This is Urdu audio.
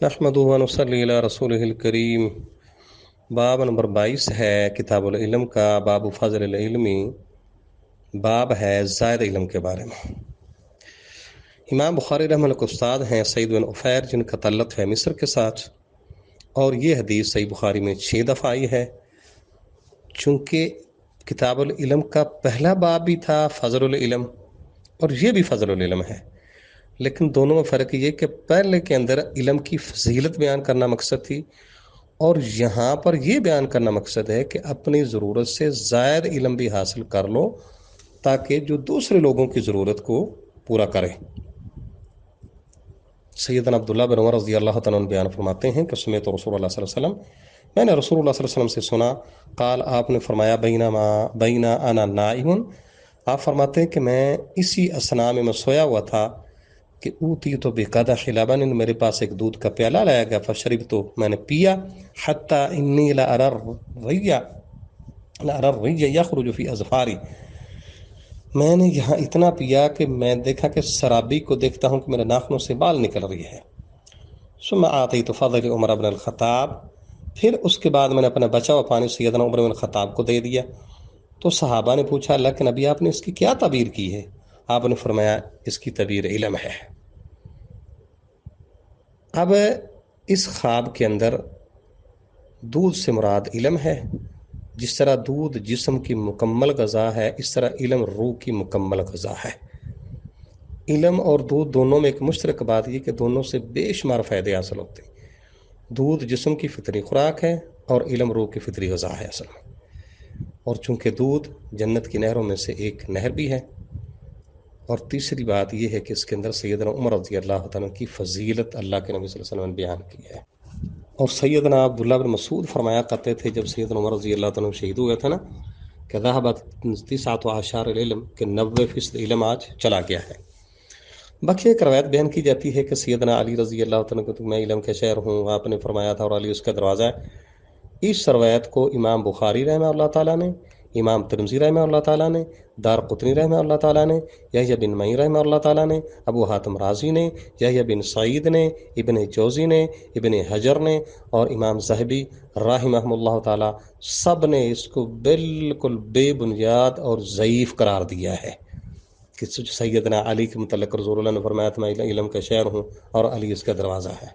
نحمدہ و نصلی علی رسولہ الکریم۔ باب نمبر 22 ہے کتاب العلم کا، باب فضل العلمی، باب ہے زائد علم کے بارے میں۔ امام بخاری رحمہ اللہ کے استاد ہیں سعید بن عفیر، جن کا تعلق ہے مصر کے ساتھ، اور یہ حدیث صحیح بخاری میں 6 دفعہ آئی ہے۔ چونکہ کتاب العلم کا پہلا باب بھی تھا فضل العلم، اور یہ بھی فضل العلم ہے، لیکن دونوں میں فرق یہ کہ پہلے کے اندر علم کی فضیلت بیان کرنا مقصد تھی، اور یہاں پر یہ بیان کرنا مقصد ہے کہ اپنی ضرورت سے زائد علم بھی حاصل کر لو تاکہ جو دوسرے لوگوں کی ضرورت کو پورا کرے۔ سیدنا عبداللہ بن عمر رضی اللہ تعالیٰ عنہ بیان فرماتے ہیں کہ سمعت رسول اللہ صلی اللہ علیہ وسلم، میں نے رسول اللہ صلی اللہ علیہ وسلم سے سنا، قال آپ نے فرمایا بینا انا نائم، آپ فرماتے ہیں کہ میں اسی اثنا میں سویا ہوا تھا کہ اوتی تو بقدح لبن، میرے پاس ایک دودھ کا پیالہ لایا گیا، فشرب تو میں نے پیا، حتی انی لأری الرّی یخرج فی اظفاری، میں نے یہاں اتنا پیا کہ میں دیکھا کہ شرابی کو دیکھتا ہوں کہ میرے ناخنوں سے بال نکل رہی ہے۔ ثم آتیت فضل عمر بن الخطاب، پھر اس کے بعد میں نے اپنا بچا ہوا پانی سیدنا عمر بن الخطاب کو دے دیا۔ تو صحابہ نے پوچھا اللہ کے نبی آپ نے اس کی کیا تعبیر کی ہے؟ آپ نے فرمایا اس کی تعبیر علم ہے۔ اب اس خواب کے اندر دودھ سے مراد علم ہے، جس طرح دودھ جسم کی مکمل غذا ہے، اس طرح علم روح کی مکمل غذا ہے۔ علم اور دودھ دونوں میں ایک مشترک بات یہ کہ دونوں سے بے شمار فائدے حاصل ہوتے ہیں۔ دودھ جسم کی فطری خوراک ہے اور علم روح کی فطری غذا ہے اصل میں، اور چونکہ دودھ جنت کی نہروں میں سے ایک نہر بھی ہے۔ اور تیسری بات یہ ہے کہ اس کے اندر سیدنا عمر رضی اللہ تعالیٰ کی فضیلت اللہ کے نبی صلی اللہ علیہ وسلم نے بیان کی ہے۔ اور سیدنا عبداللہ بن مسعود فرمایا کرتے تھے جب سیدنا عمر رضی اللہ تعالیٰ شہید ہوئے تھے نا، کہ ذہبت 19 العلم، کہ 90% علم آج چلا گیا ہے۔ باقی ایک روایت بیان کی جاتی ہے کہ سیدنا علی رضی اللہ تعالیٰ کو میں علم کے شہر ہوں آپ نے فرمایا تھا، اور علی اس کا دروازہ ہے۔ اس روایت کو امام بخاری رحمہ اللہ تعالیٰ نے، امام ترمذی رحمہ اللہ تعالیٰ نے، دار قطنی رحمہ اللہ تعالیٰ نے، یحییٰ بن معین رحمہ اللہ تعالیٰ نے، ابو حاتم رازی نے، یحییٰ بن سعید نے، ابن جوزی نے، ابن حجر نے، اور امام ذہبی رحمہ اللہ تعالیٰ، سب نے اس کو بالکل بے بنیاد اور ضعیف قرار دیا ہے کہ سیدنا علی کے متعلق رسول اللہ نے فرمایا تھا میں علم کا شہر ہوں اور علی اس کا دروازہ ہے۔